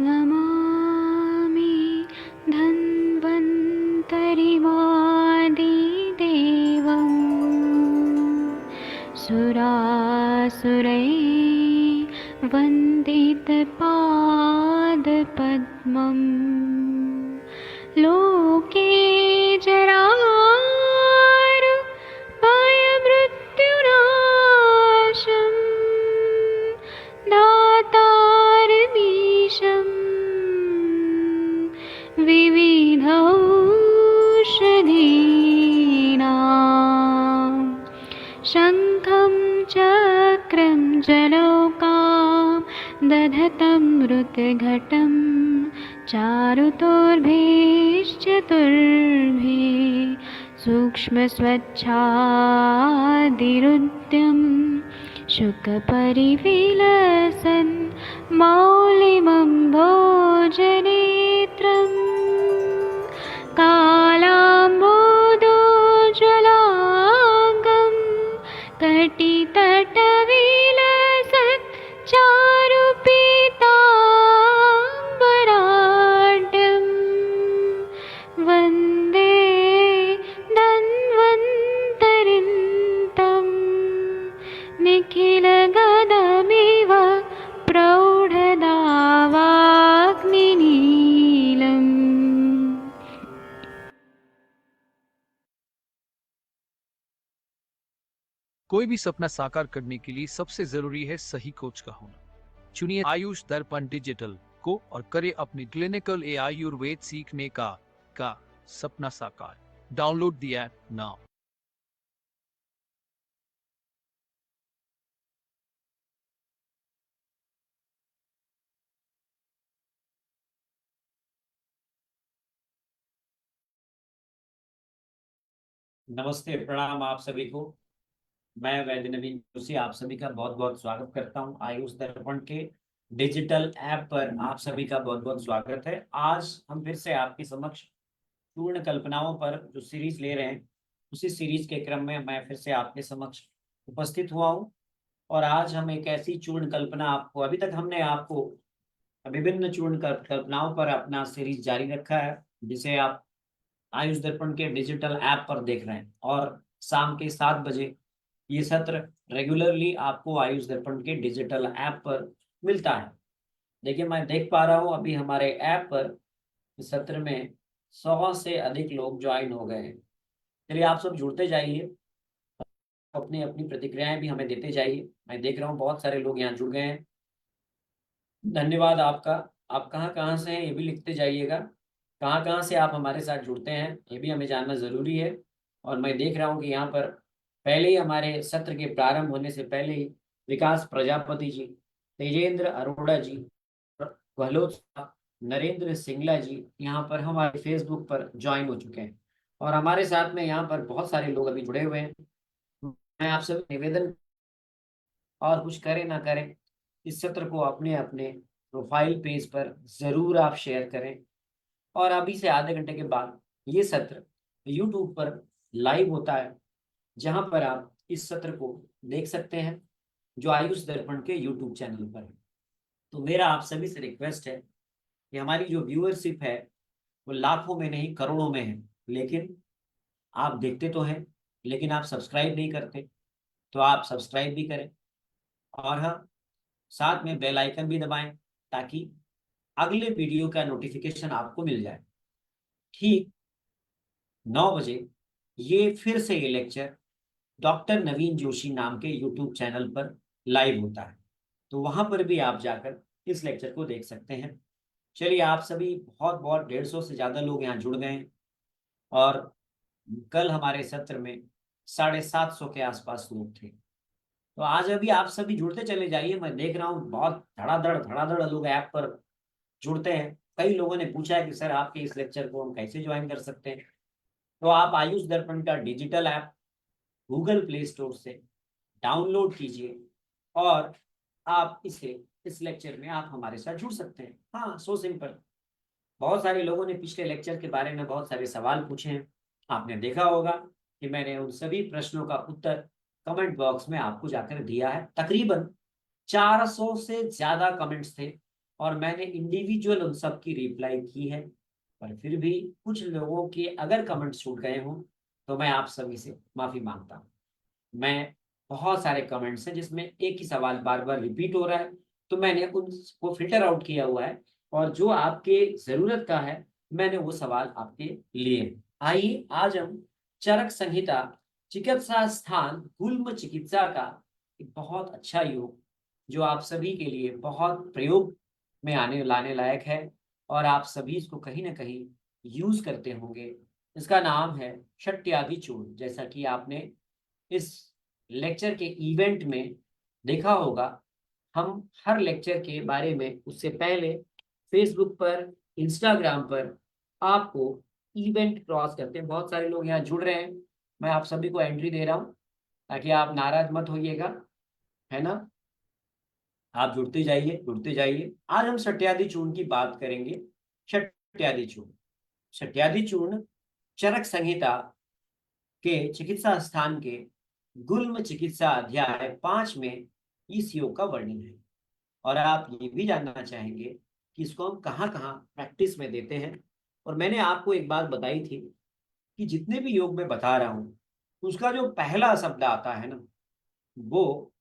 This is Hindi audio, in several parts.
नमामि धन्वन्तरिमादिदेवम् सुरासुरैर्वन्दितपादपद्मम् लोके जरारुभयमृत्युनाशम् दातारमीशम् विविधौषधीनां शङ्खं चक्रं जलौकां दधतं मृतघटं चारुतोर्भिश्चतुर्भिः सूक्ष्मस्वच्छादिरुद्यं शुकपरिविलसन् मौलिमम्भोजनेत्रम् कालाम्बोदोज्ज्वलाङ्गं कटितटविलसत् चारुपीताम्बराढ्यं वन्दे धन्वन्तरिन्तं निखिलगदमिव प्रौढदावाग्निनीलम्। कोई भी सपना साकार करने के लिए सबसे जरूरी है सही कोच का होना। चुनिए आयुष दर्पण डिजिटल को और करे अपनी क्लिनिकल आयुर्वेद सीखने का सपना साकार। Download the app now. नमस्ते, प्रणाम आप सभी को। मैं वैद्य नवीन जोशी आप सभी का बहुत बहुत स्वागत करता हूं। आयुष दर्पण के डिजिटल ऐप पर आप सभी का बहुत बहुत स्वागत है। आज हम फिर से आपके समक्ष पूर्ण कल्पनाओं पर जो सीरीज ले रहे हैं, उसी सीरीज के क्रम में मैं फिर से आपके समक्ष उपस्थित हुआ हूं। और आज हम एक ऐसी चूर्ण कल्पना आपको, अभी तक हमने आपको विभिन्न चूर्ण कल्पनाओं पर अपना सीरीज जारी रखा है, जिसे आप आयुष दर्पण के डिजिटल ऐप पर देख रहे हैं। और शाम के 7 बजे ये सत्र रेगुलरली आपको आयुष दर्पण के डिजिटल ऐप पर मिलता है। देखिए, मैं देख पा रहा हूँ अभी हमारे ऐप पर इस सत्र में 100 से अधिक लोग ज्वाइन हो गए हैं। चलिए, आप सब जुड़ते जाइए, अपनी अपनी प्रतिक्रियाएं भी हमें देते जाइए। मैं देख रहा हूँ बहुत सारे लोग यहाँ जुड़ गए हैं, धन्यवाद आपका। आप कहाँ कहाँ से हैं ये भी लिखते जाइएगा। कहाँ कहाँ से आप हमारे साथ जुड़ते हैं ये भी हमें जानना ज़रूरी है। और मैं देख रहा हूँ कि यहाँ पर पहले ही हमारे सत्र के प्रारंभ होने से पहले ही विकास प्रजापति जी, तेजेंद्र अरोड़ा जी, गहलोत साहब, नरेंद्र सिंगला जी यहाँ पर हमारे फेसबुक पर ज्वाइन हो चुके हैं। और हमारे साथ में यहाँ पर बहुत सारे लोग अभी जुड़े हुए हैं। मैं आप सभी निवेदन, और कुछ करें ना करें, इस सत्र को अपने अपने प्रोफाइल पेज पर जरूर आप शेयर करें। और अभी से आधे घंटे के बाद ये सत्र यूट्यूब पर लाइव होता है, जहां पर आप इस सत्र को देख सकते हैं, जो आयुष दर्पण के यूट्यूब चैनल पर है। तो मेरा आप सभी से रिक्वेस्ट है कि हमारी जो व्यूअरशिप है वो लाखों में नहीं करोड़ों में है, लेकिन आप देखते तो हैं, लेकिन आप सब्सक्राइब नहीं करते। तो आप सब्सक्राइब भी करें, और हाँ, साथ में बेल आइकन भी दबाएं, ताकि अगले वीडियो का नोटिफिकेशन आपको मिल जाए। ठीक 9 बजे ये फिर से ये लेक्चर डॉक्टर नवीन जोशी नाम के यूट्यूब चैनल पर लाइव होता है, तो वहां पर भी आप जाकर इस लेक्चर को देख सकते हैं। चलिए, आप सभी बहुत बहुत 150 से ज्यादा लोग यहाँ जुड़ गए हैं। और कल हमारे सत्र में 750 के आसपास लोग थे। तो आज अभी आप सभी जुड़ते चले जाइए। मैं देख रहा हूँ बहुत धड़ाधड़ लोग ऐप पर जुड़ते हैं। कई लोगों ने पूछा है कि सर, आपके इस लेक्चर को हम कैसे ज्वाइन कर सकते हैं। तो आप आयुष दर्पण का digital app Google play store से डाउनलोड कीजिए, और आप इस लेक्चर में आप हमारे साथ जुड़ सकते हैं। हाँ, सो सिंपल। बहुत सारे लोगों ने पिछले लेक्चर के बारे में बहुत सारे सवाल पूछे हैं। आपने देखा होगा कि मैंने उन सभी प्रश्नों का उत्तर कमेंट बॉक्स में आपको जाकर दिया है। तकरीबन 400 से ज्यादा कमेंट्स थे और मैंने इंडिविजुअल उन सब की रिप्लाई की है, पर फिर भी कुछ लोगों के अगर कमेंट छूट गए हों तो मैं आप सभी से माफी मांगता हूँ। मैं बहुत सारे कमेंट्स हैं जिसमें एक ही सवाल बार बार रिपीट हो रहा है, तो मैंने उनको फिल्टर आउट किया हुआ है और जो आपके जरूरत का है मैंने वो सवाल आपके लिए। आइए आज हम चरक संहिता चिकित्सा स्थान गुल्म चिकित्सा का एक बहुत अच्छा योग जो आप सभी के लिए बहुत प्रयोग में आने लाने लायक है और आप सभी इसको कहीं ना कहीं यूज करते होंगे। इसका नाम है शट्यादि चूर्ण। जैसा कि आपने इस लेक्चर के इवेंट में देखा होगा, हम हर लेक्चर के बारे में उससे पहले फेसबुक पर, इंस्टाग्राम पर आपको इवेंट क्रॉस करते हैं। बहुत सारे लोग यहाँ जुड़ रहे हैं, मैं आप सभी को एंट्री दे रहा हूँ ताकि आप नाराज मत होइएगा, है ना। आप जुड़ते जाइए जुड़ते जाइए। आज हम सट्यादि चूर्ण की बात करेंगे। सट्यादि चूर्ण, सट्यादि चूर्ण चरक संहिता के चिकित्सा स्थान के गुल्म चिकित्सा अध्याय 5 में इस योग का वर्णन है। और आप ये भी जानना चाहेंगे कि इसको हम कहाँ कहाँ प्रैक्टिस में देते हैं। और मैंने आपको एक बात बताई थी कि जितने भी योग मैं बता रहा हूँ उसका जो पहला शब्द आता है ना, वो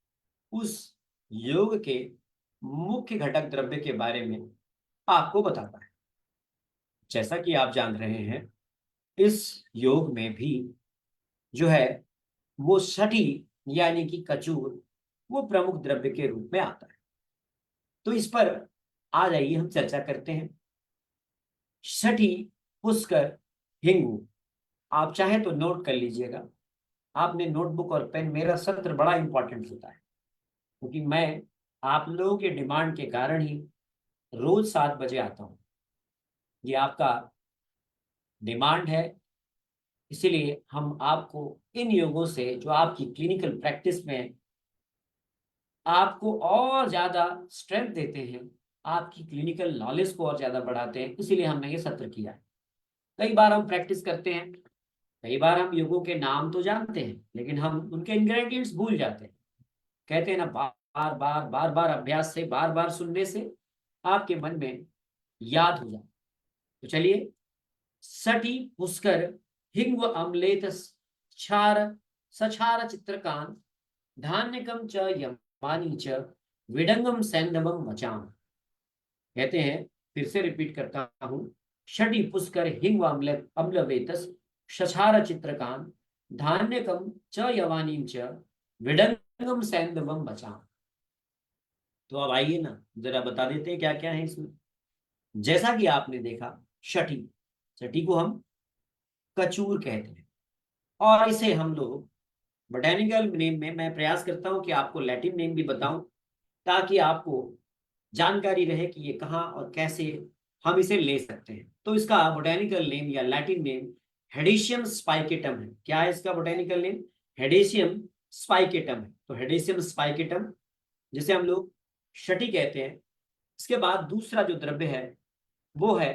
उस योग के मुख्य घटक द्रव्य के बारे में आपको बताता है। जैसा कि आप जान रहे हैं, इस योग में भी जो है वो सठी यानी कि कचूर वो प्रमुख द्रव्य के रूप में आता है। तो इस पर आ जाइए हम चर्चा करते हैं। सठी, पुष्कर, हिंगू। आप चाहे तो नोट कर लीजिएगा। आपने नोटबुक और पेन, मेरा सत्र बड़ा इंपॉर्टेंट होता है क्योंकि मैं आप लोगों के डिमांड के कारण ही रोज 7 बजे आता हूँ। ये आपका डिमांड है, इसीलिए हम आपको इन योगों से जो आपकी क्लिनिकल प्रैक्टिस में आपको और ज्यादा स्ट्रेंथ देते हैं, आपकी क्लिनिकल नॉलेज को और ज्यादा बढ़ाते हैं, इसीलिए हमने ये सत्र किया है। कई बार हम प्रैक्टिस करते हैं, कई बार हम योगों के नाम तो जानते हैं लेकिन हम उनके इंग्रेडिएंट्स भूल जाते हैं। कहते हैं ना, बार बार बार बार अभ्यास से, बार बार सुनने से आपके मन में याद हो जाए। तो चलिए, सठी, पुष्कर, हिंग, अम्लेत, क्षार, सछार, चित्रकान, धान्यकम च यमानी च विडंगम सैंधवम वचाम। कहते हैं, फिर से रिपीट करता हूं। षडी, पुष्कर, हिंग, अम्लवेतस, शछार, चित्रकान, धान्यकम च यवानी च विडंगम सैंधवम वचाम। तो अब आइए ना, जरा बता देते हैं क्या क्या है इसमें। जैसा कि आपने देखा, छठी, छठी को हम कचूर कहते हैं और इसे हम लोग बोटेनिकल नेम में, मैं प्रयास करता हूं कि आपको लैटिन नेम भी बताऊं ताकि आपको जानकारी रहे कि ये कहाँ और कैसे हम इसे ले सकते हैं। तो इसका बोटेनिकल नेम या लैटिन नेम हेडेशियम स्पाइकेटम है। क्या है इसका बोटेनिकल नेम? हेडेशियम स्पाइकेटम है। तो हेडेशियम स्पाइकेटम जिसे हम लोग शटी कहते हैं। इसके बाद दूसरा जो द्रव्य है वो है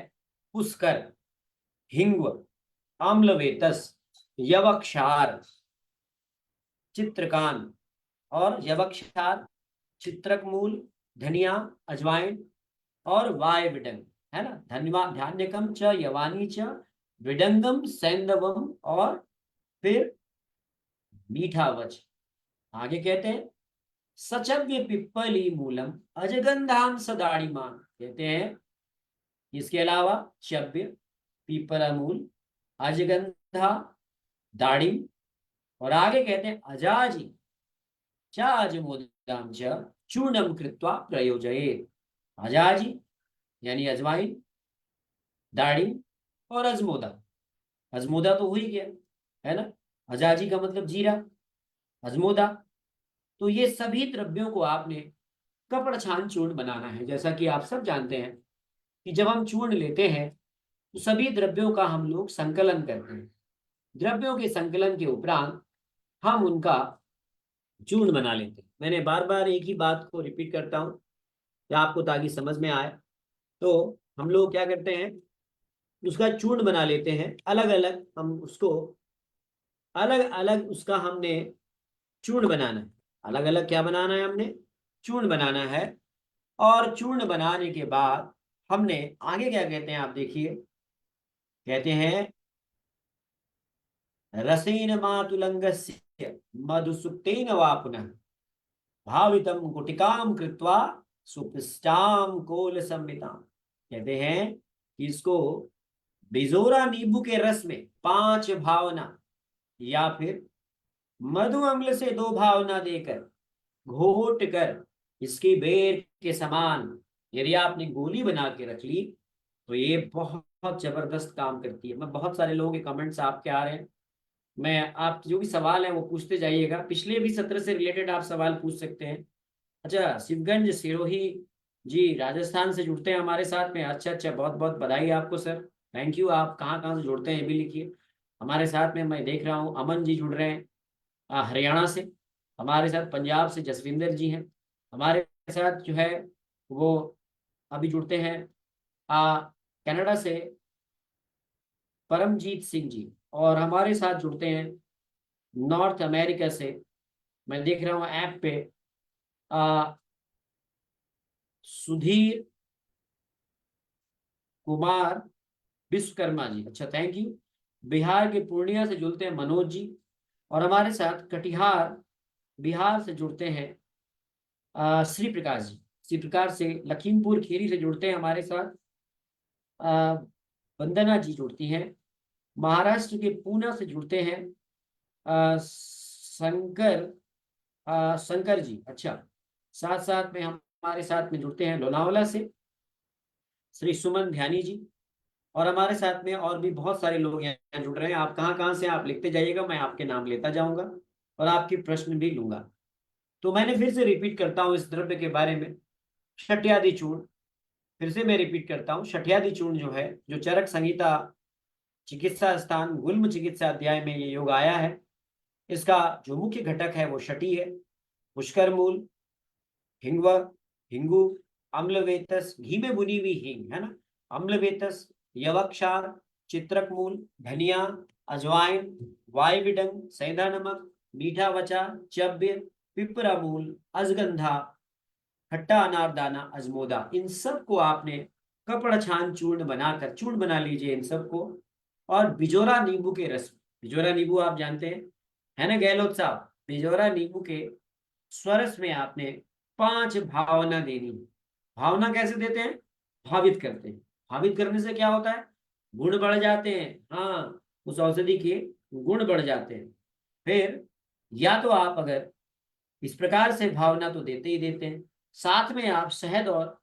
पुष्कर, हिंग, आम्लवेतस, यवक्षार, चित्रकान और यवक्षार, चित्रक मूल, धनिया, अजवाइन और वाय विडंग, है ना। धन्यवाद। धान्यकम च यवानी च विडंगम सैंधवम और फिर मीठा वच। आगे कहते हैं, सचव्य पिप्पली मूलम अजगंधाम सदाड़ीमान। कहते हैं इसके अलावा चव्य, पीपला मूल, अजगंधा, दाड़िम और आगे कहते हैं अजाजी चा अजमोदाम च चूर्णम कृत्वा प्रयोजयेत्। अजाजी यानी अजवाइन, दाड़िम और अजमोदा। अजमोदा तो हो ही गया, है ना। अजाजी का मतलब जीरा, अजमोदा। तो ये सभी द्रव्यों को आपने कपड़ छान चूर्ण बनाना है। जैसा कि आप सब जानते हैं कि जब हम चूर्ण लेते हैं तो सभी द्रव्यों का हम लोग संकलन करते हैं। द्रव्यों के संकलन के उपरांत हम उनका चूर्ण बना लेते हैं। मैंने बार बार एक ही बात को रिपीट करता हूँ या आपको ताकि समझ में आए। तो हम लोग क्या करते हैं, उसका चूर्ण बना लेते हैं। अलग अलग हम उसको, अलग अलग उसका हमने चूर्ण बनाना है। अलग अलग क्या बनाना है? हमने चूर्ण बनाना है। और चूर्ण बनाने के बाद हमने आगे क्या कहते हैं, आप देखिए, कहते हैं रसेन मातुलंगस्य मधुसुक्तेन वा पुनः भावितम गुटिकाम कृत्वा सुपिष्टाम कोल संविताम। कहते हैं कि इसको बिजोरा नींबू के रस में 5 भावना या फिर मधु अम्ल से 2 भावना देकर घोट कर इसकी बेर के समान यदि आपने गोली बना के रख ली तो ये बहुत जबरदस्त काम करती है। मैं बहुत सारे लोगों के कमेंट्स आपके आ रहे हैं, मैं आप जो भी सवाल है वो पूछते जाइएगा, पिछले भी सत्र से रिलेटेड आप सवाल पूछ सकते हैं। अच्छा, शिवगंज सिरोही जी राजस्थान से जुड़ते हैं हमारे साथ में। अच्छा अच्छा, बहुत बहुत बधाई आपको सर, थैंक यू। आप कहाँ कहाँ से जुड़ते हैं ये भी लिखिए हमारे साथ में। मैं देख रहा हूँ अमन जी जुड़ रहे हैं हरियाणा से, हमारे साथ पंजाब से जसविंदर जी हैं, हमारे साथ जो है वो अभी जुड़ते हैं कनाडा से परमजीत सिंह जी, और हमारे साथ जुड़ते हैं नॉर्थ अमेरिका से, मैं देख रहा हूँ ऐप पे सुधीर कुमार विश्वकर्मा जी। अच्छा, थैंक यू। बिहार के पूर्णिया से जुड़ते हैं मनोज जी, और हमारे साथ कटिहार बिहार से जुड़ते हैं श्री प्रकाश जी। श्री प्रकाश से लखीमपुर खीरी से जुड़ते हैं हमारे साथ वंदना जी जुड़ती हैं। महाराष्ट्र के पूना से जुड़ते हैं शंकर शंकर जी। अच्छा, साथ साथ में हमारे साथ में जुड़ते हैं लोनावला से श्री सुमन ध्यानी जी, और हमारे साथ में और भी बहुत सारे लोग यहाँ जुड़ रहे हैं। आप कहाँ कहाँ से आप लिखते जाइएगा, मैं आपके नाम लेता जाऊंगा और आपके प्रश्न भी लूंगा। तो मैंने फिर से रिपीट करता हूँ इस द्रव्य के बारे में, शठ्यादि चूर्ण। फिर से मैं रिपीट करता हूँ, शठ्यादि चूर्ण जो है, जो चरक संहिता चिकित्सा स्थान गुल्म चिकित्सा अध्याय में ये योग आया है, इसका जो मुख्य घटक है वो शटी है, पुष्कर मूल, हिंगव, हिंगू, अम्लवेतस, घी में बुनी हुई हींग है ना, अम्लवेतस, यवक्षार, चित्रक मूल, धनिया, अजवाइन, वायविडंग, सेंधा नमक, मीठा वचा, चब्य, पिपरा मूल, अजगंधा, खट्टा अनारदाना, अजमोदा, इन सब को आपने कपड़ा छान चूर्ण बनाकर चूर्ण बना लीजिए इन सबको। और बिजोरा नींबू के रस, बिजोरा नींबू आप जानते हैं है ना गहलोत साहब, बिजोरा नींबू के स्वरस में आपने 5 भावना देनी है। भावना कैसे देते हैं, भावित करते हैं। भावित करने से क्या होता है, गुण बढ़ जाते हैं। हाँ, उस औषधि के गुण बढ़ जाते हैं। फिर या तो आप अगर इस प्रकार से भावना तो देते ही देते हैं, साथ में आप शहद और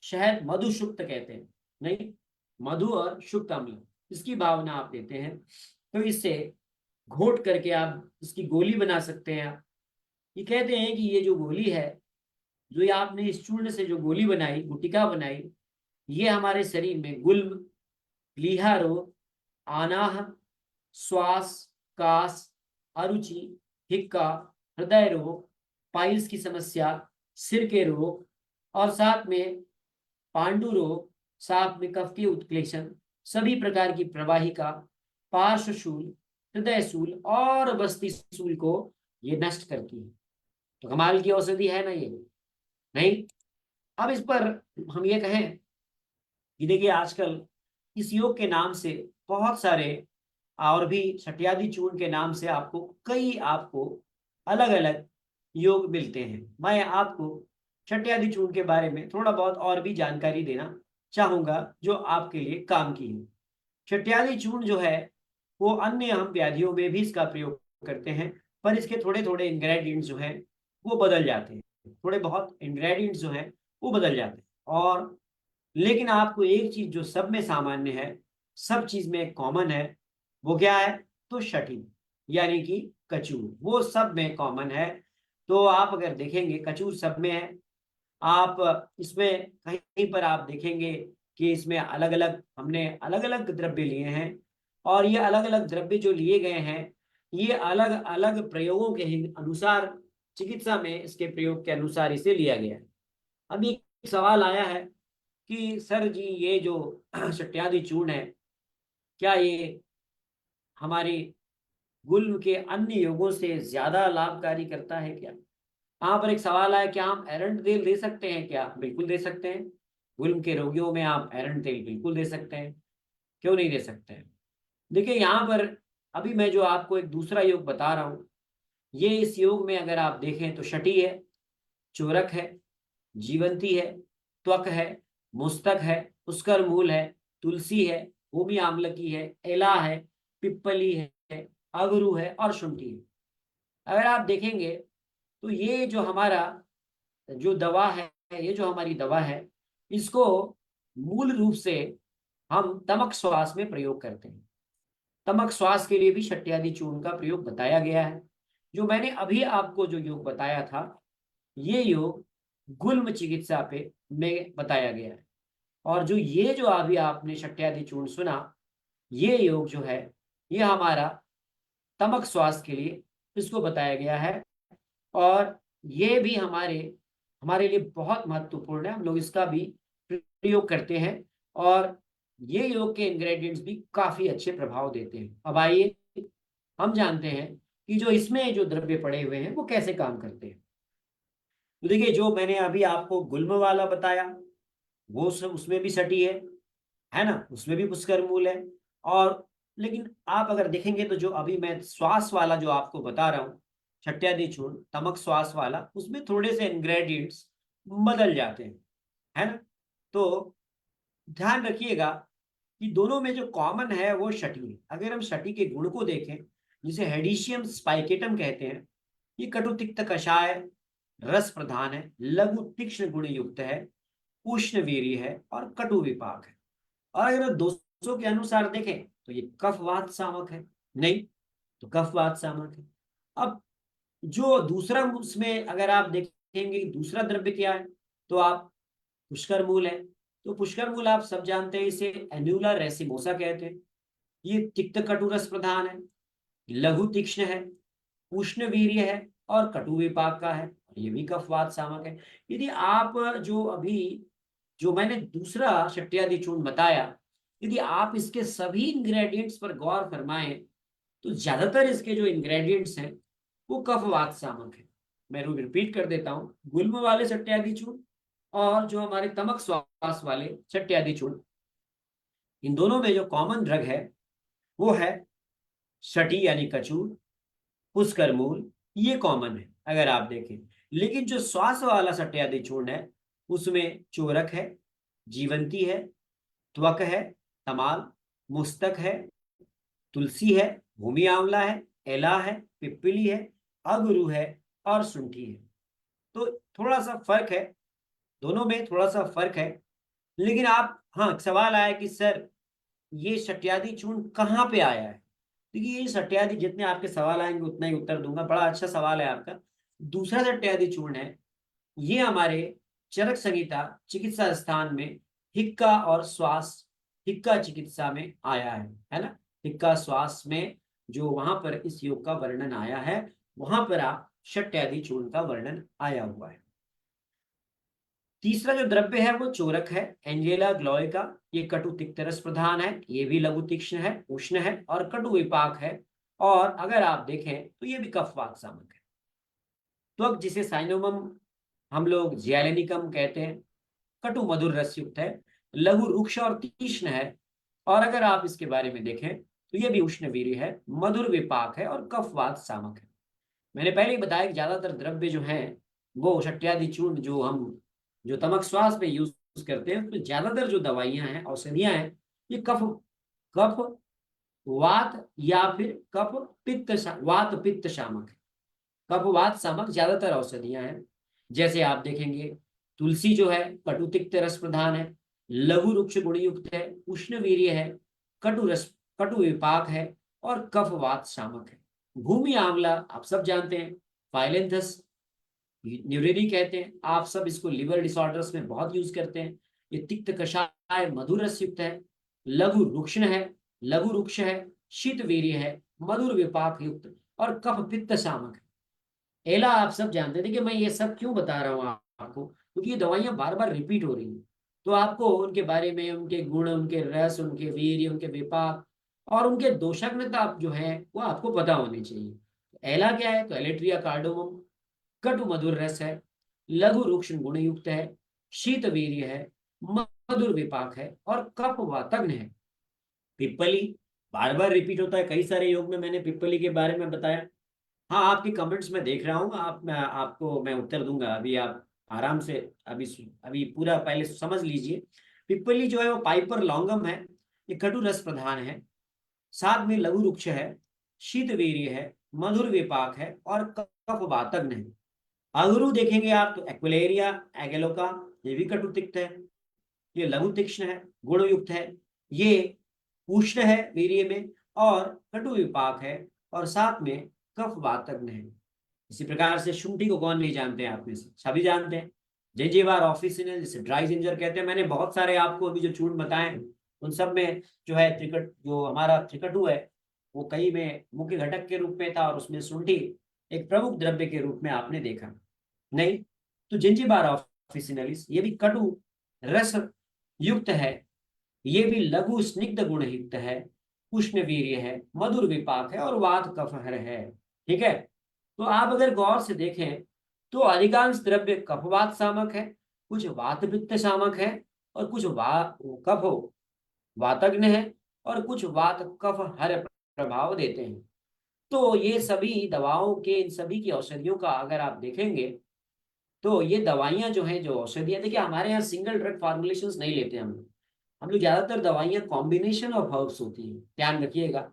शहद मधु शुक्त कहते हैं, नहीं, मधु और शुक्त अम्ल, इसकी भावना आप देते हैं। तो इससे घोट करके आप इसकी गोली बना सकते हैं। आप ये कहते हैं कि ये जो गोली है, जो ये आपने इस चूर्ण से जो गोली बनाई, गुटिका बनाई, ये हमारे शरीर में गुल्म, प्लीहा रोग, आनाह, श्वास, कास, अरुचि, हिक्का, हृदय रोग, पाइल्स की समस्या, सिर के रोग, और साथ में पांडु रोग, साथ में कफ के उत्क्लेशन, सभी प्रकार की प्रवाहिका, पार्श्वशूल, हृदय शूल और बस्ती शूल को ये नष्ट करती है। तो कमाल की औषधि है ना ये, नहीं? अब इस पर हम ये कहें कि देखिए आजकल इस योग के नाम से बहुत सारे और भी शठ्यादि चूर्ण के नाम से आपको अलग अलग योग मिलते हैं। मैं आपको शठ्यादि चूर्ण के बारे में थोड़ा बहुत और भी जानकारी देना चाहूंगा जो आपके लिए काम की है। शठ्यादि चूर्ण जो है वो अन्य हम व्याधियों में भी इसका प्रयोग करते हैं, पर इसके थोड़े थोड़े इंग्रेडिएंट्स जो हैं वो बदल जाते हैं, थोड़े बहुत इंग्रेडिएंट्स जो हैं वो बदल जाते हैं। और लेकिन आपको एक चीज जो सब में सामान्य है, सब चीज में कॉमन है, वो क्या है, तो शठी यानी कि कचूर, वो सब में कॉमन है। तो आप अगर देखेंगे कचूर सब में है। आप इसमें कहीं पर आप देखेंगे कि इसमें अलग अलग हमने अलग अलग द्रव्य लिए हैं, और ये अलग अलग द्रव्य जो लिए गए हैं ये अलग अलग प्रयोगों के अनुसार, चिकित्सा में इसके प्रयोग के अनुसार इसे लिया गया है। अभी एक सवाल आया है कि सर जी ये जो शठ्यादि चूर्ण है, क्या ये हमारी गुल्म के अन्य योगों से ज्यादा लाभकारी करता है क्या? यहाँ पर एक सवाल आया, क्या हम एरंड तेल दे सकते हैं? क्या बिल्कुल दे सकते हैं। गुल्म के रोगियों में आप एरंड तेल बिल्कुल दे सकते हैं, क्यों नहीं दे सकते हैं। देखिए यहाँ पर अभी मैं जो आपको एक दूसरा योग बता रहा हूँ, ये इस योग में अगर आप देखें तो शटी है, चोरक है, जीवंती है, त्वक है, मुस्तक है, पुष्कर मूल है, तुलसी है, भूमि आमलकी है, एला है, पिप्पली है, अगरू है और शुंठी है। अगर आप देखेंगे तो ये जो हमारा जो दवा है, ये जो हमारी दवा है, इसको मूल रूप से हम तमक श्वास में प्रयोग करते हैं। तमक श्वास के लिए भी शट्यादि चूर्ण का प्रयोग बताया गया है। जो मैंने अभी आपको जो योग बताया था, ये योग गुल्म चिकित्सा पे में बताया गया है। और जो ये जो अभी आपने शट्यादि चूर्ण सुना, ये योग जो है ये हमारा तमक श्वास के लिए इसको बताया गया है। और ये भी हमारे हमारे लिए बहुत महत्वपूर्ण है, हम लोग इसका भी प्रयोग करते हैं। और ये योग के इंग्रेडिएंट्स भी काफी अच्छे प्रभाव देते हैं। अब आइए हम जानते हैं कि जो इसमें जो द्रव्य पड़े हुए हैं वो कैसे काम करते हैं। तो देखिए, जो मैंने अभी आपको गुल्म वाला बताया, वो सब उसमें भी सटी है ना, उसमें भी पुष्कर मूल है। और लेकिन आप अगर देखेंगे तो जो अभी मैं श्वास वाला जो आपको बता रहा हूँ, छट्यादि चूर्ण तमक श्वास वाला, उसमें थोड़े से इंग्रेडिएंट्स बदल जाते हैं, है ना। तो ध्यान रखिएगा कि दोनों में जो कॉमन है वो शटी है। अगर हम शटी के गुण को देखें, जिसे हेडिशियम स्पाइकेटम कहते हैं, ये कटु तिक्त कषाय रस प्रधान है, लघु तीक्ष्ण गुण युक्त है, उष्ण वीर्य है और कटु विपाक है। और अगर दोषों के अनुसार देखें तो ये कफवात सामक है, नहीं तो कफवात सामक है। अब जो दूसरा उसमें अगर आप देखेंगे कि दूसरा द्रव्य क्या है, तो आप पुष्कर मूल है। तो पुष्कर मूल आप सब जानते हैं, इसे एन्यूलर रेसिमोसा कहते हैं। ये तिक्त कटुरस प्रधान है, लघु तीक्ष्ण है, उष्ण वीर्य है और कटु विपाक का है। ये भी कफवात सामक है। यदि आप जो अभी जो मैंने दूसरा शट्यादि चूर्ण बताया, यदि आप इसके सभी इंग्रेडिएंट्स पर गौर फरमाएं तो ज्यादातर इसके जो इंग्रेडिएंट्स हैं वो कफवात सामक है। मैं रिपीट कर देता हूं, गुल्म वाले शट्यादि चूर्ण और जो हमारे तमक श्वास वाले शट्यादि चूर्ण, इन दोनों में जो कॉमन ड्रग है वो है शटी यानी कचूर, पुष्कर मूल, ये कॉमन है अगर आप देखें। लेकिन जो श्वास वाला शट्यादि चूर्ण है उसमें चोरक है, जीवंती है, त्वक है, तमाल, मुस्तक है, तुलसी है, भूमि आंवला है, एला है, पिप्पली है, अगरू है और शुंठी है। तो थोड़ा सा फर्क है, दोनों में थोड़ा सा फर्क है। लेकिन आप, हाँ, सवाल आया कि सर ये शट्यादि चूर्ण कहाँ पे आया है। देखिए, ये शट्यादि, जितने आपके सवाल आएंगे उतना ही उत्तर दूंगा। बड़ा अच्छा सवाल है आपका। दूसरा शट्यादि चूर्ण है, ये हमारे चरक संहिता चिकित्सा स्थान में हिक्का और श्वास, हिक्का चिकित्सा में आया है ना। हिक्का श्वास में जो वहां पर इस योग का वर्णन आया है, वहां पर आप शट्यादि चूर्ण का वर्णन आया हुआ है। तीसरा जो द्रव्य है वो चोरक है, एंजेला ग्लोइका। ये कटु तिक्त रस प्रधान है, ये भी लघु तीक्ष्ण है, उष्ण है और कटु विपाक है। और अगर आप देखें तो ये भी कफवात सामक है। त्वक, जिसे साइनोमम हम लोग जियालेनिकम कहते हैं, कटु मधुर रस युक्त है, लघु रुक्ष और तीक्ष्ण है। और अगर आप इसके बारे में देखें तो ये भी उष्ण वीर्य है, मधुर विपाक है और कफवात सामक है। मैंने पहले ही बताया कि ज्यादातर द्रव्य जो हैं वो शट्यादि चूर्ण जो हम जो तमक श्वास पे यूज करते हैं, तो ज्यादातर जो दवाइयां हैं, औषधियां हैं, ये कफ कफ वात या फिर कफ पित्त वात पित्त शामक है। कफ वात शामक ज्यादातर औषधियां हैं। जैसे आप देखेंगे तुलसी जो है कटु तिक्त रस प्रधान है, लघु रुक्ष गुणयुक्त है, उष्ण वीर्य है, कटु विपाक है और कफ वात शामक है। भूमि आंवला आप सब जानते हैं, फाइलेंथस न्यूरेरी कहते हैं, आप सब इसको लिवर डिसऑर्डर्स में बहुत यूज करते हैं। ये तिक्त कषाय मधुर रस युक्त है, लघु रुक्ष है, लघु रुक्ष है, शीत वीर्य है, मधुर विपाक युक्त और कफ पित्त शामक है। एला आप सब जानते हैं। देखिए, मैं ये सब क्यों बता रहा हूँ आपको, क्योंकि ये दवाइयां बार बार रिपीट हो रही हैं, तो आपको उनके बारे में, उनके गुण, उनके रस, उनके वीर्य, उनके विपाक और उनके दोषाग्नता जो है वो आपको पता होनी चाहिए। एला क्या है, तो एलेट्रिया कार्डोमम, कटु मधुर रस है, लघु रूक्ष्म गुण युक्त है, शीत वीर्य है, मधुर विपाक है और कफ वातग्न है। पिप्पली बार बार रिपीट होता है, कई सारे योग में मैंने पिप्पली के बारे में बताया। हाँ, आपके कमेंट्स में देख रहा हूँ, आपको मैं उत्तर दूंगा, अभी आप आराम से अभी पूरा पहले समझ लीजिए। पिप्पली जो है वो पाइपर लॉन्गम है, ये कटु रस प्रधान है, साथ में लघु रुक्ष है, शीत वीर्य है, मधुर विपाक है और कफ वातग्न है। अगरू देखेंगे आप तो एक्वेलेरिया एगेलोका, ये भी कटु तिक्त है, ये लघु तीक्ष्ण है, गुण युक्त है, ये उष्ण है वीर्य में और कटु विपाक है और साथ में कफ वातग्न है। इसी प्रकार से शुंठी को कौन नहीं जानते हैं, आप में से सभी जानते हैं। जिंजीवार ऑफिसिनल, जिसे ड्राई जिंजर कहते हैं, मैंने बहुत सारे आपको अभी जो चूर्ण बताए उन सब में जो है त्रिकट, जो हमारा त्रिकटु है वो कई में मुख्य घटक के रूप में था और उसमें शुंठी एक प्रमुख द्रव्य के रूप में आपने देखा नहीं। तो जिंजीबार ऑफिसिनलिस ये भी कटु रस युक्त है, ये भी लघु स्निग्ध गुण युक्त है, उष्ण वीर्य है, मधुर विपाक है और वात कफहर है। ठीक है, तो आप अगर गौर से देखें तो अधिकांश द्रव्य कफवात सामक है, कुछ वात पित्त सामक है और कुछ कफ वातग्न है और कुछ वात कफ हर प्रभाव देते हैं। तो ये सभी दवाओं के, इन सभी की औषधियों का अगर आप देखेंगे तो ये दवाइयां जो हैं, जो औषधियां, देखिए हमारे यहाँ सिंगल ड्रग फॉर्मुलेशंस नहीं लेते हम लोग ज्यादातर दवाइयां कॉम्बिनेशन ऑफ हर्ब्स होती है, ध्यान रखिएगा।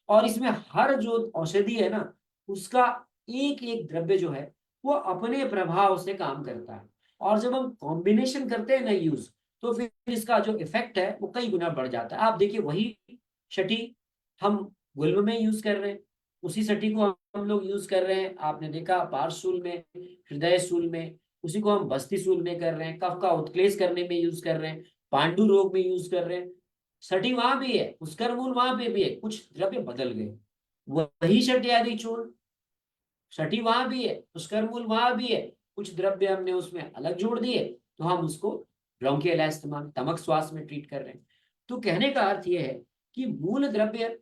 और इसमें हर जो औषधि है ना, उसका एक एक द्रव्य जो है वो अपने प्रभाव से काम करता है, और जब हम कॉम्बिनेशन करते हैं ना यूज, तो फिर इसका जो इफेक्ट है वो कई गुना बढ़ जाता है। आप देखिए वही छठी हम गुल्म में यूज कर रहे हैं, उसी छठी को हम लोग यूज कर रहे हैं, आपने देखा पार्श्वशूल में, हृदय शूल में, उसी को हम बस्ती शूल में कर रहे हैं, कफ का उत्क्लेश करने में यूज कर रहे हैं, पांडु रोग में यूज कर रहे हैं। छठी वहां भी है, पुष्कर मूल वहां पे भी है, कुछ द्रव्य बदल गए, वही छठी आदि चूर्ण, छठी वहां भी है, पुष्कर मूल वहां भी है, कुछ द्रव्य हमने उसमें अलग जोड़ दिए, तो हम उसको ब्रोंकियल अस्थमा, तमक श्वास में ट्रीट कर रहे हैं। तो कहने का अर्थ यह है कि मूल द्रव्य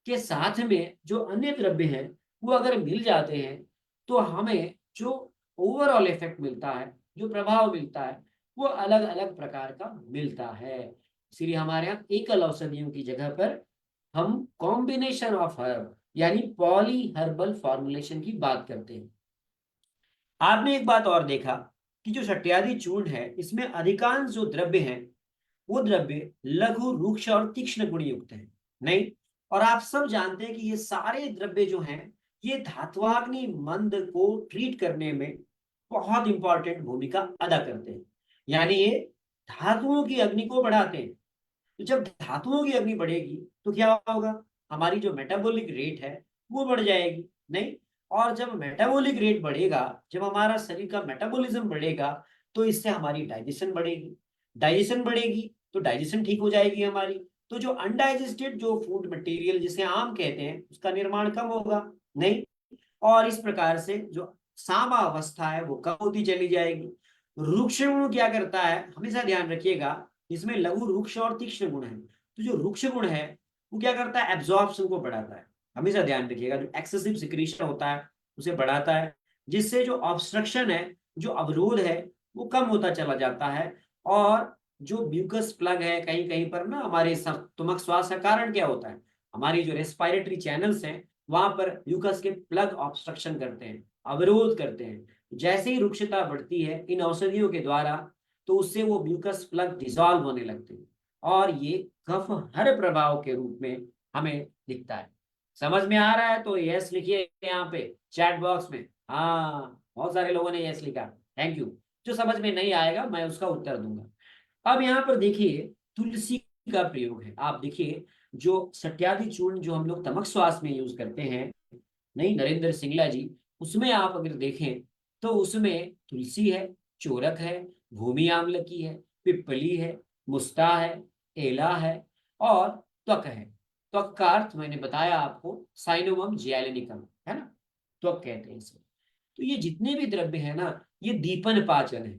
के साथ में जो अन्य द्रव्य हैं वो अगर मिल जाते हैं तो हमें जो ओवरऑल इफेक्ट मिलता है, जो प्रभाव मिलता है, वो अलग अलग प्रकार का मिलता है। इसीलिए हमारे यहाँ एकल औषधियों की जगह पर हम कॉम्बिनेशन ऑफ हर्ब यानी पॉली हर्बल फॉर्मुलेशन की बात करते हैं। आपने एक बात और देखा कि जो शट्यादि चूर्ण है इसमें अधिकांश जो द्रव्य हैं वो द्रव्य लघु रूक्ष और तीक्ष्ण गुण युक्त है नहीं। और आप सब जानते हैं कि ये सारे द्रव्य जो हैं ये धात्वाग्नि मंद को ट्रीट करने में बहुत इंपॉर्टेंट भूमिका अदा करते हैं, यानी ये धातुओं की अग्नि को बढ़ाते हैं। तो जब धातुओं की अग्नि बढ़ेगी तो क्या होगा, हमारी जो मेटाबॉलिक रेट है वो बढ़ जाएगी नहीं। और जब मेटाबॉलिक रेट बढ़ेगा, जब हमारा शरीर का मेटाबॉलिज्म बढ़ेगा, तो इससे हमारी डाइजेशन बढ़ेगी, डाइजेशन बढ़ेगी तो डाइजेशन ठीक हो जाएगी हमारी। तो जो अनडाइजेस्टेड जो फूड मटेरियल जिसे आम कहते हैं उसका निर्माण कम होगा नहीं। और इस प्रकार से जो सामा अवस्था है वो कम होती चली जाएगी। रुक्ष गुण क्या करता है, हमेशा ध्यान रखिएगा, इसमें लघु रुक्ष और तीक्ष्ण गुण है। तो जो रुक्ष गुण है वो क्या करता है, एब्जॉर्प्शन को बढ़ाता है, हमेशा ध्यान रखिएगा, जो एक्सेसिव सिक्रीशन होता है उसे बढ़ाता है, जिससे जो ऑब्स्ट्रक्शन है, जो अवरोध है वो कम होता चला जाता है। और जो म्यूकस प्लग है कहीं कहीं पर ना, हमारे स्टमक श्वास का कारण क्या होता है, हमारी जो रेस्पिरेटरी चैनल्स हैं वहां पर म्यूकस के प्लग ऑब्स्ट्रक्शन करते हैं, अवरोध करते हैं। जैसे ही रुक्षता बढ़ती है इन औषधियों के द्वारा, तो उससे वो म्यूकस प्लग डिसॉल्व होने लगते हैं और ये कफ हर प्रभाव के रूप में हमें दिखता है। समझ में आ रहा है तो यस लिखिए यहाँ पे चैट बॉक्स में। हाँ, बहुत सारे लोगों ने यस लिखा, थैंक यू। जो समझ में नहीं आएगा मैं उसका उत्तर दूंगा। अब यहाँ पर देखिए तुलसी का प्रयोग है, आप देखिए जो सट्यादि चूर्ण जो हम लोग तमक श्वास में यूज करते हैं नहीं, नरेंद्र सिंगला जी, उसमें आप अगर देखें तो उसमें तुलसी है, चोरक है, भूमि आमलकी है, पिप्पली है, मुस्ता है, एला है और त्वक है। त्वक का अर्थ मैंने बताया आपको साइनोमम जियालेनिकम है ना, त्वक कहते हैं इसे। तो ये जितने भी द्रव्य है ना ये दीपन पाचन है,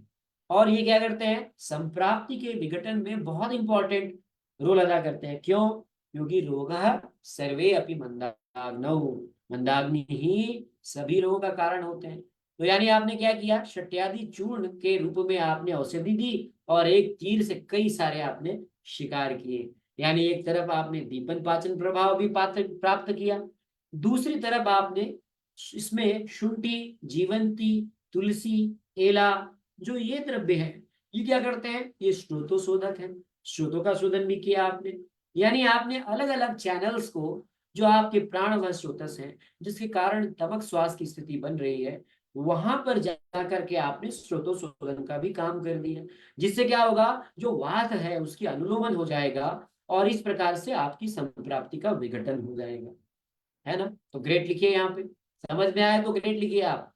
और ये क्या करते हैं, संप्राप्ति के विघटन में बहुत इंपॉर्टेंट रोल अदा करते हैं। क्यों, क्योंकि रोग सर्वे अपि मंदाग्नौ, मंदाग्नि ही सभी रोगों का कारण होते हैं। तो यानी आपने क्या किया, शट्यादि चूर्ण के रूप में आपने औषधि दी और एक तीर से कई सारे आपने शिकार किए। यानी एक तरफ आपने दीपन पाचन प्रभाव भी प्राप्त किया, दूसरी तरफ आपने इसमें शुंठी, जीवंती, तुलसी, एला, जो ये द्रव्य है ये क्या करते हैं, ये स्रोतोशोधक है, स्रोतों का शोधन भी किया आपने। यानी आपने अलग अलग चैनल्स को, जो आपके प्राणवश स्रोतस हैं, जिसके कारण तमक श्वास की स्थिति बन रही है, वहां पर जाकर के आपने स्रोतोशोधन का भी काम कर दिया, जिससे क्या होगा, जो वात है उसकी अनुलोमन हो जाएगा और इस प्रकार से आपकी संप्राप्ति का विघटन हो जाएगा, है ना। तो ग्रेट लिखिए यहाँ पे, समझ में आया तो ग्रेट लिखिए आप।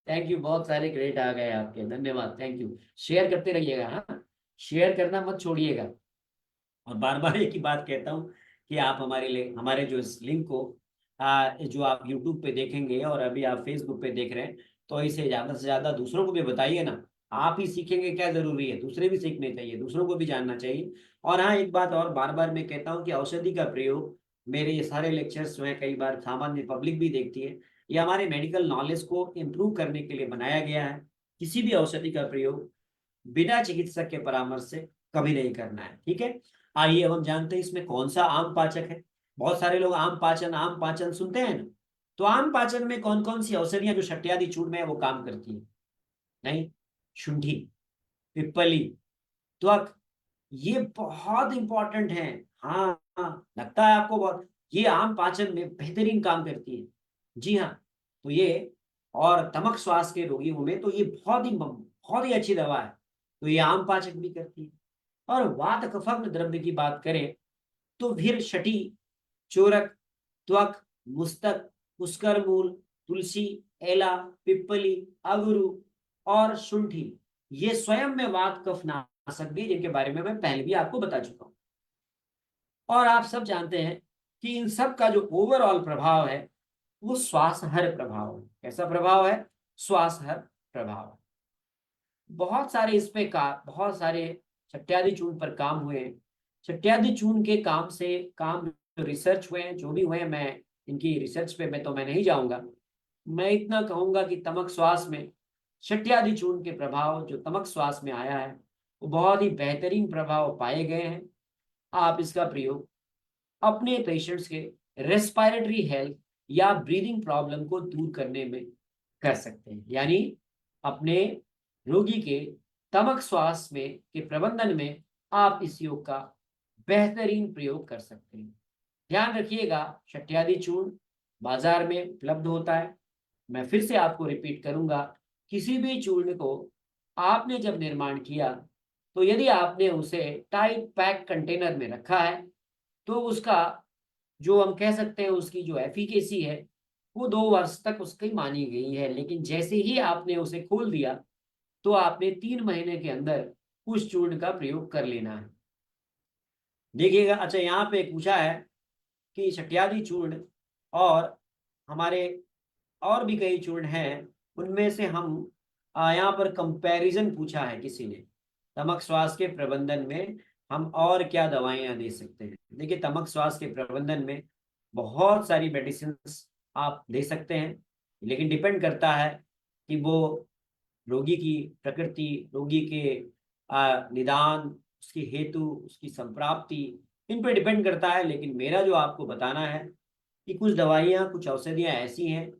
थैंक यू, बहुत सारे ग्रेट आ गए आपके, धन्यवाद, थैंक यू। शेयर करते रहिएगा, हाँ, शेयर करना मत छोड़िएगा। और बार बार एक ही बात कहता हूँ कि आप हमारे लिए, हमारे जो इस लिंक को जो आप यूट्यूब पे देखेंगे और अभी आप फेसबुक पे देख रहे हैं, तो इसे ज्यादा से ज्यादा दूसरों को भी बताइए ना। आप ही सीखेंगे क्या जरूरी है, दूसरे भी सीखने चाहिए, दूसरों को भी जानना चाहिए। और हाँ, एक बात और बार बार मैं कहता हूँ कि औषधि का प्रयोग, मेरे ये सारे लेक्चर्स जो है कई बार सामान्य पब्लिक भी देखती है, ये हमारे मेडिकल नॉलेज को इम्प्रूव करने के लिए बनाया गया है। किसी भी औषधि का प्रयोग बिना चिकित्सक के परामर्श से कभी नहीं करना है, ठीक है। आइए अब हम जानते हैं इसमें कौन सा आम पाचक है। बहुत सारे लोग आम पाचन सुनते हैं ना, तो आम पाचन में कौन कौन सी औषधियां जो शट्यादि चूर्ण में है वो काम करती है। नहीं, शुंठी, पिप्पली, त्वक, ये बहुत इंपॉर्टेंट है। हाँ हाँ, लगता है आपको बहुत, ये आम पाचन में बेहतरीन काम करती है। जी हाँ, तो ये, और तमक श्वास के रोगियों में तो ये बहुत ही अच्छी दवा है। तो ये आम पाचक भी करती है। और वात कफग्न द्रव्य की बात करें तो फिर शठी, चोरक, त्वक, मुस्तक, पुष्कर मूल, तुलसी, एला, पिप्पली, अगुरु और शुंठी, ये स्वयं में वात कफ नाशक भी, जिनके बारे में मैं पहले भी आपको बता चुका हूं। और आप सब जानते हैं कि इन सब का जो ओवरऑल प्रभाव है वो श्वास हर प्रभाव है। कैसा प्रभाव है, श्वास हर प्रभाव है। बहुत सारे इस पे का बहुत सारे शट्यादि चूर्ण पर काम हुए हैं। शट्यादि चूर्ण के काम जो रिसर्च हुए हैं, जो भी हुए हैं, मैं इनकी रिसर्च पे मैं नहीं जाऊंगा। मैं इतना कहूंगा कि तमक श्वास में शट्यादि चूर्ण के प्रभाव जो तमक श्वास में आया है वो बहुत ही बेहतरीन प्रभाव पाए गए हैं। आप इसका प्रयोग अपने पेशेंट्स के रेस्पिरेटरी हेल्थ या ब्रीदिंग प्रॉब्लम को दूर करने में कर सकते हैं। यानी अपने रोगी के तमक श्वास में के प्रबंधन में आप इस योग का बेहतरीन प्रयोग कर सकते हैं। ध्यान रखिएगा, शट्यादि चूर्ण बाजार में उपलब्ध होता है। मैं फिर से आपको रिपीट करूंगा, किसी भी चूर्ण को आपने जब निर्माण किया तो यदि आपने उसे टाइट पैक कंटेनर में रखा है तो उसका जो हम कह सकते हैं उसकी जो एफिकेसी है वो 2 वर्ष तक उसकी मानी गई है। लेकिन जैसे ही आपने उसे खोल दिया तो आपने 3 महीने के अंदर उस चूर्ण का प्रयोग कर लेना है। देखिएगा, अच्छा यहाँ पे पूछा है कि शट्यादि चूर्ण और हमारे और भी कई चूर्ण हैं, उनमें से हम यहाँ पर कंपैरिजन पूछा है किसी ने, तमक श्वास के प्रबंधन में हम और क्या दवाइयाँ दे सकते हैं। देखिए, तमक श्वास के प्रबंधन में बहुत सारी मेडिसिन आप दे सकते हैं, लेकिन डिपेंड करता है कि वो रोगी की प्रकृति, रोगी के निदान, उसकी हेतु, उसकी संप्राप्ति, इन पे डिपेंड करता है। लेकिन मेरा जो आपको बताना है कि कुछ दवाइयाँ, कुछ औषधियाँ ऐसी हैं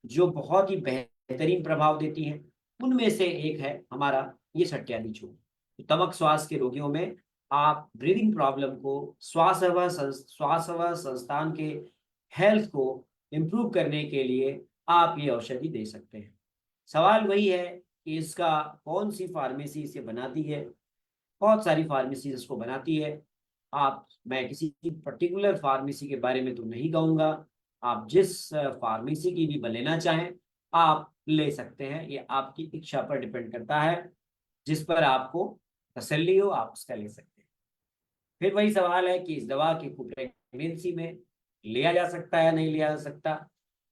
जो बहुत ही बेहतरीन प्रभाव देती हैं। उनमें से एक है हमारा ये शट्यादि चूर्ण। तो तमक श्वास के रोगियों में आप ब्रीदिंग प्रॉब्लम को, श्वास व संस्थान के हेल्थ को इम्प्रूव करने के लिए आप ये औषधि दे सकते हैं। सवाल वही है कि इसका कौन सी फार्मेसी इसे बनाती है। बहुत सारी फार्मेसी इसको बनाती है। मैं किसी पर्टिकुलर फार्मेसी के बारे में तो नहीं कहूँगा, आप जिस फार्मेसी की भी लेना चाहें आप ले सकते हैं। ये आपकी इच्छा पर डिपेंड करता है, जिस पर आपको तसल्ली हो आप उसका ले सकते हैं। फिर वही सवाल है कि इस दवा के को प्रेगनेंसी में लिया जा सकता है या नहीं लिया जा सकता।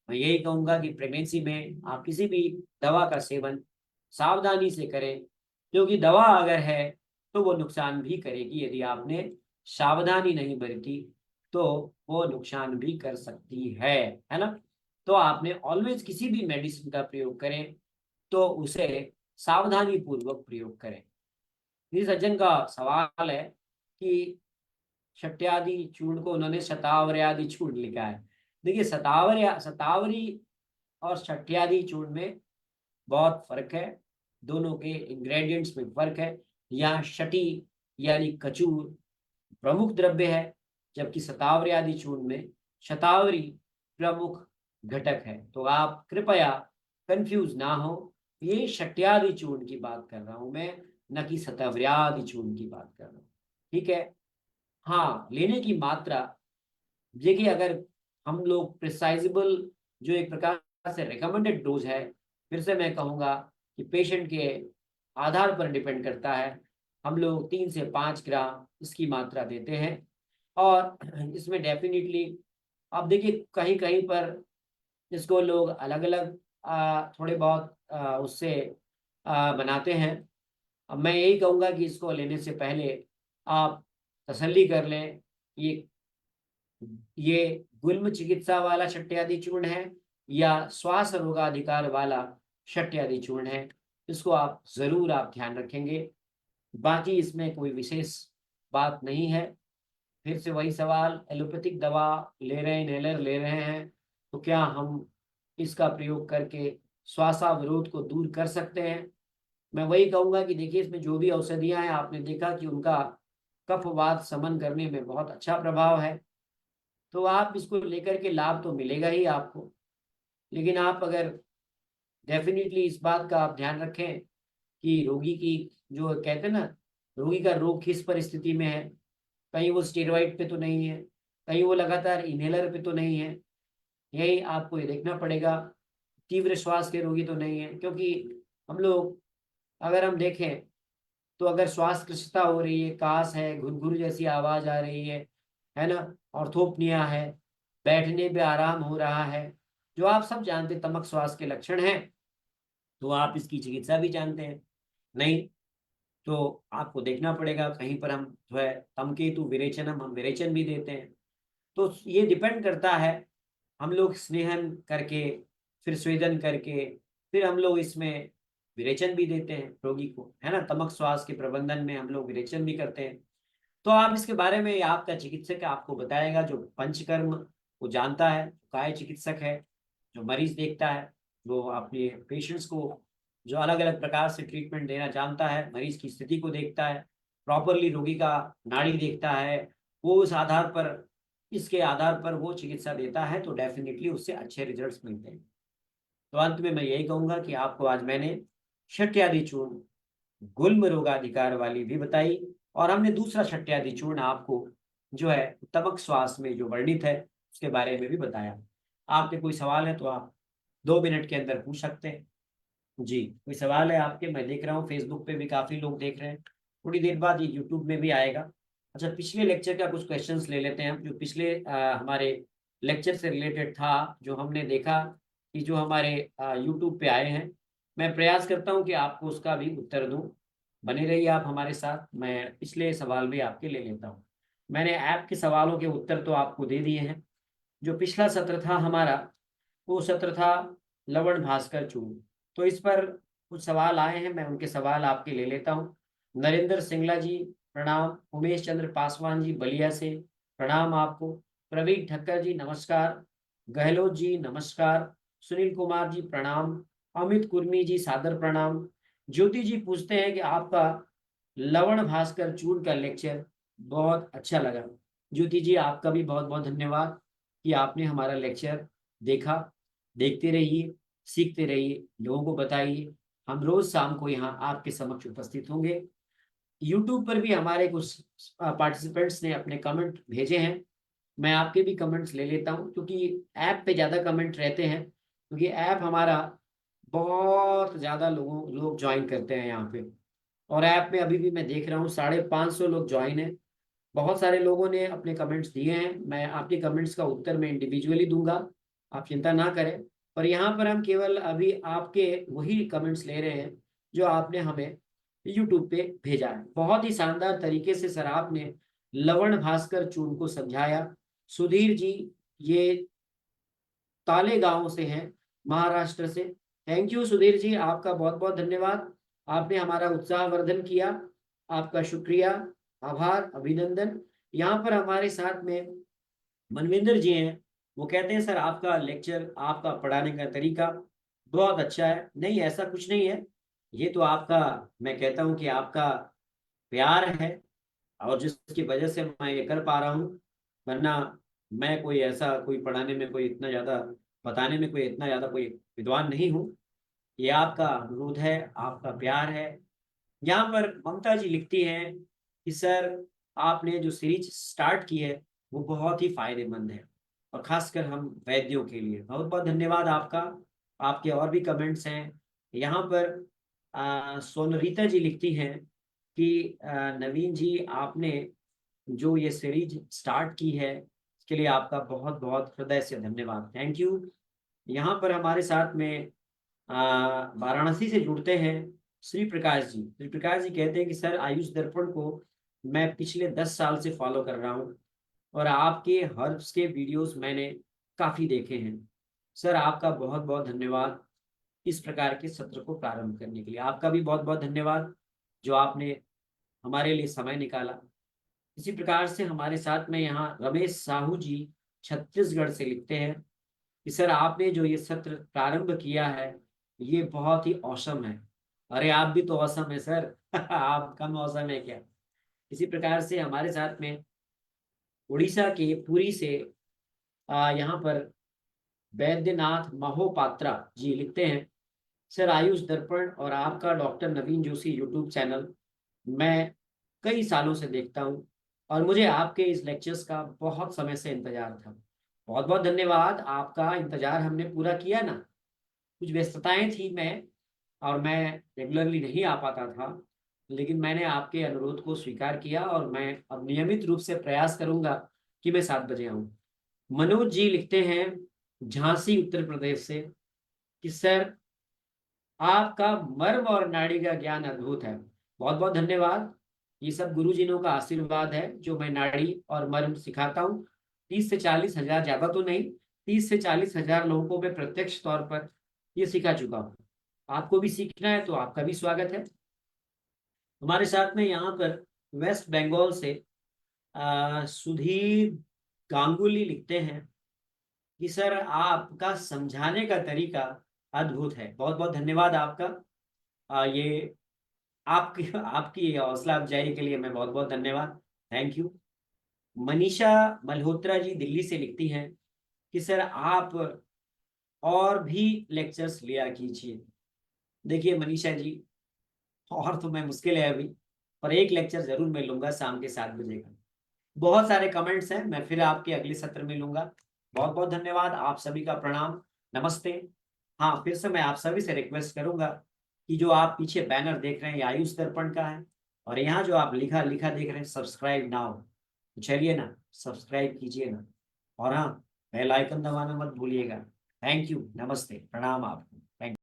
मैं यही कहूँगा कि प्रेगनेंसी में आप किसी भी दवा का सेवन सावधानी से करें, क्योंकि दवा अगर है तो वो नुकसान भी करेगी। यदि आपने सावधानी नहीं बरती तो वो नुकसान भी कर सकती है ना। तो आपने ऑलवेज किसी भी मेडिसिन का प्रयोग करें तो उसे सावधानी पूर्वक प्रयोग करें। इस सज्जन का सवाल है कि शट्यादि चूर्ण को उन्होंने शतावर्यादि चूर्ण लिखा है। देखिए शतावरी और शट्यादि चूर्ण में बहुत फर्क है, दोनों के इंग्रेडिएंट्स में फर्क है। यहाँ शटी यानी खजूर प्रमुख द्रव्य है, जबकि शतावरी आदि चूर्ण में शतावरी प्रमुख घटक है। तो आप कृपया कंफ्यूज ना हो, ये शट्यादि चूर्ण की बात कर रहा हूं मैं, न कि शतावर्यादि चूर्ण की बात कर रहा हूँ। ठीक है। हाँ, लेने की मात्रा देखिए, अगर हम लोग प्रिसाइजेबल जो एक प्रकार से रिकमेंडेड डोज है, फिर से मैं कहूँगा कि पेशेंट के आधार पर डिपेंड करता है। हम लोग 3 से 5 ग्राम इसकी मात्रा देते हैं। और इसमें डेफिनेटली आप देखिए कहीं कहीं पर इसको लोग अलग अलग थोड़े बहुत उससे बनाते हैं। अब मैं यही कहूँगा कि इसको लेने से पहले आप तसल्ली कर लें, ये गुल्म चिकित्सा वाला शट्यादि चूर्ण है या श्वास रोगाधिकार वाला शट्यादि चूर्ण है, इसको आप जरूर आप ध्यान रखेंगे। बाकी इसमें कोई विशेष बात नहीं है। फिर से वही सवाल, एलोपैथिक दवा ले रहे हैं, इनहेलर ले रहे हैं, तो क्या हम इसका प्रयोग करके श्वासावरोध को दूर कर सकते हैं? मैं वही कहूंगा कि देखिए, इसमें जो भी औषधियां हैं, आपने देखा कि उनका कफवात शमन करने में बहुत अच्छा प्रभाव है। तो आप इसको लेकर के लाभ तो मिलेगा ही आपको, लेकिन आप अगर डेफिनेटली इस बात का आप ध्यान रखें कि रोगी की जो कहते हैं ना, रोगी का रोग किस परिस्थिति में है, कहीं वो स्टेरॉइड पे तो नहीं है, कहीं वो लगातार इनहेलर पे तो नहीं है। यही आपको ये देखना पड़ेगा, तीव्र श्वास के रोगी तो नहीं है। क्योंकि हम लोग अगर हम देखें तो अगर श्वास कृशता हो रही है, कास है, घुरघुर जैसी आवाज आ रही है ना, ऑर्थोपनिया है, बैठने पे आराम हो रहा है, जो आप सब जानते तमक श्वास के लक्षण हैं, तो आप इसकी चिकित्सा भी जानते हैं। नहीं तो आपको देखना पड़ेगा, कहीं पर हम जो है तमकेतु विरेचनम, हम विरेचन भी देते हैं। तो ये डिपेंड करता है, हम लोग स्नेहन करके फिर स्वेदन करके फिर हम लोग इसमें विरेचन भी देते हैं रोगी को, है ना। तमक श्वास के प्रबंधन में हम लोग विरेचन भी करते हैं। तो आप इसके बारे में आपका चिकित्सक आपको बताएगा, जो पंचकर्म को जानता है, काय चिकित्सक है, जो मरीज देखता है, जो अपने पेशेंट्स को जो अलग अलग प्रकार से ट्रीटमेंट देना जानता है, मरीज की स्थिति को देखता है, प्रॉपरली रोगी का नाड़ी देखता है, वो उस आधार पर, इसके आधार पर वो चिकित्सा देता है, तो डेफिनेटली उससे अच्छे रिजल्ट्स मिलते हैं। तो अंत में मैं यही कहूंगा कि आपको आज मैंने शट्यादि चूर्ण गुल्म रोगाधिकार वाली भी बताई, और हमने दूसरा शट्यादि चूर्ण आपको जो है तमक श्वास में जो वर्णित है उसके बारे में भी बताया। आपके कोई सवाल है तो आप 2 मिनट के अंदर पूछ सकते हैं। जी, कोई सवाल है आपके? मैं देख रहा हूँ फेसबुक पे भी काफी लोग देख रहे हैं, थोड़ी देर बाद ये यूट्यूब में भी आएगा। अच्छा, पिछले लेक्चर का कुछ क्वेश्चंस ले लेते हैं हम, जो पिछले हमारे लेक्चर से रिलेटेड था, जो हमने देखा कि जो हमारे यूट्यूब पे आए हैं। मैं प्रयास करता हूँ कि आपको उसका भी उत्तर दूं। बने रहिए आप हमारे साथ, मैं पिछले सवाल भी आपके ले लेता हूँ। मैंने ऐप के सवालों के उत्तर तो आपको दे दिए हैं। जो पिछला सत्र था हमारा, वो सत्र था लवण भास्कर चूर्ण। तो इस पर कुछ सवाल आए हैं, मैं उनके सवाल आपके ले लेता हूँ। नरेंद्र सिंगला जी प्रणाम, उमेश चंद्र पासवान जी बलिया से प्रणाम आपको, प्रवीण ठक्कर जी नमस्कार, गहलोत जी नमस्कार, सुनील कुमार जी प्रणाम, अमित कुर्मी जी सादर प्रणाम। ज्योति जी पूछते हैं कि आपका लवण भास्कर चूर्ण का लेक्चर बहुत अच्छा लगा। ज्योति जी, आपका भी बहुत बहुत धन्यवाद कि आपने हमारा लेक्चर देखा। देखते रहिए, सीखते रहिए, लोगों को बताइए। हम रोज शाम को यहाँ आपके समक्ष उपस्थित होंगे। यूट्यूब पर भी हमारे कुछ पार्टिसिपेंट्स ने अपने कमेंट भेजे हैं, मैं आपके भी कमेंट्स ले लेता हूँ, क्योंकि ऐप पे ज़्यादा कमेंट रहते हैं, क्योंकि ऐप हमारा बहुत ज़्यादा लोग ज्वाइन करते हैं यहाँ पे। और ऐप में अभी भी मैं देख रहा हूँ 550 लोग ज्वाइन है। बहुत सारे लोगों ने अपने कमेंट्स दिए हैं, मैं आपके कमेंट्स का उत्तर मैं इंडिविजुअली दूंगा, आप चिंता ना करें। पर यहाँ पर हम केवल अभी आपके वही कमेंट्स ले रहे हैं जो आपने हमें यूट्यूब पे भेजा है। बहुत ही शानदार तरीके से सर आपने लवण भास्कर चूर्ण को समझाया। सुधीर जी, ये तालेगांव से हैं, महाराष्ट्र से। थैंक यू सुधीर जी, आपका बहुत बहुत धन्यवाद, आपने हमारा उत्साहवर्धन किया, आपका शुक्रिया, आभार, अभिनंदन। यहाँ पर हमारे साथ में मनविंदर जी हैं, वो कहते हैं सर आपका लेक्चर, आपका पढ़ाने का तरीका बहुत अच्छा है। नहीं, ऐसा कुछ नहीं है, ये तो आपका, मैं कहता हूँ कि आपका प्यार है, और जिसकी वजह से मैं ये कर पा रहा हूँ। वरना मैं कोई ऐसा, कोई पढ़ाने में कोई इतना ज़्यादा, बताने में कोई इतना ज़्यादा कोई विद्वान नहीं हूँ। ये आपका अनुरोध है, आपका प्यार है। यहाँ पर ममता जी लिखती हैं कि सर आपने जो सीरीज स्टार्ट की है वो बहुत ही फायदेमंद है, और खासकर हम वैद्यों के लिए। बहुत बहुत धन्यवाद आपका। आपके और भी कमेंट्स हैं यहाँ पर। सोनरीता जी लिखती हैं कि नवीन जी आपने जो ये सीरीज स्टार्ट की है इसके लिए आपका बहुत बहुत हृदय से धन्यवाद, थैंक यू। यहाँ पर हमारे साथ में वाराणसी से जुड़ते हैं श्री प्रकाश जी। श्री प्रकाश जी कहते हैं कि सर आयुष दर्पण को मैं पिछले 10 साल से फॉलो कर रहा हूँ, और आपके हर्ब्स के वीडियोस मैंने काफ़ी देखे हैं। सर आपका बहुत बहुत धन्यवाद इस प्रकार के सत्र को प्रारंभ करने के लिए। आपका भी बहुत बहुत धन्यवाद जो आपने हमारे लिए समय निकाला। इसी प्रकार से हमारे साथ में यहाँ रमेश साहू जी छत्तीसगढ़ से लिखते हैं कि सर आपने जो ये सत्र प्रारंभ किया है ये बहुत ही औसम है। अरे आप भी तो औसम है सर आप कम औसम है क्या। इसी प्रकार से हमारे साथ में उड़ीसा के पुरी से यहाँ पर वैद्यनाथ महोपात्रा जी लिखते हैं, सर आयुष दर्पण और आपका डॉक्टर नवीन जोशी यूट्यूब चैनल मैं कई सालों से देखता हूँ, और मुझे आपके इस लेक्चर्स का बहुत समय से इंतजार था। बहुत बहुत धन्यवाद, आपका इंतजार हमने पूरा किया ना। कुछ व्यस्तताएं थी और मैं रेगुलरली नहीं आ पाता था, लेकिन मैंने आपके अनुरोध को स्वीकार किया, और मैं अब नियमित रूप से प्रयास करूंगा कि मैं 7 बजे आऊं। मनोज जी लिखते हैं झांसी उत्तर प्रदेश से कि सर आपका मर्म और नाड़ी का ज्ञान अद्भुत है। बहुत बहुत धन्यवाद, ये सब गुरुजिनों का आशीर्वाद है जो मैं नाड़ी और मर्म सिखाता हूँ। 30 से 40 हजार, ज्यादा तो नहीं, 30 से 40 हजार लोगों को मैं प्रत्यक्ष तौर पर ये सिखा चुका हूँ। आपको भी सीखना है तो आपका भी स्वागत है। हमारे साथ में यहाँ पर वेस्ट बंगाल से सुधीर गांगुली लिखते हैं कि सर आपका समझाने का तरीका अद्भुत है। बहुत बहुत धन्यवाद आपका। ये आपकी आपकी हौसला अफजाई के लिए मैं बहुत बहुत धन्यवाद, थैंक यू। मनीषा मल्होत्रा जी दिल्ली से लिखती हैं कि सर आप और भी लेक्चर्स लिया कीजिए। देखिए मनीषा जी, और तो मैं मुश्किल है अभी, पर एक लेक्चर जरूर मैं लूंगा शाम के 7 बजे का। बहुत सारे कमेंट्स हैं, मैं फिर आपके अगले सत्र में लूंगा। बहुत बहुत धन्यवाद, आप सभी का प्रणाम, नमस्ते। हाँ, फिर से मैं आप सभी से रिक्वेस्ट करूंगा कि जो आप पीछे बैनर देख रहे हैं ये आयुष दर्पण का है, और यहाँ जो आप लिखा देख रहे हैं सब्सक्राइब नाउ, तो चलिए ना सब्सक्राइब कीजिए ना, और हाँ बेल आइकन दबाना मत भूलिएगा। थैंक यू, नमस्ते, प्रणाम आपको।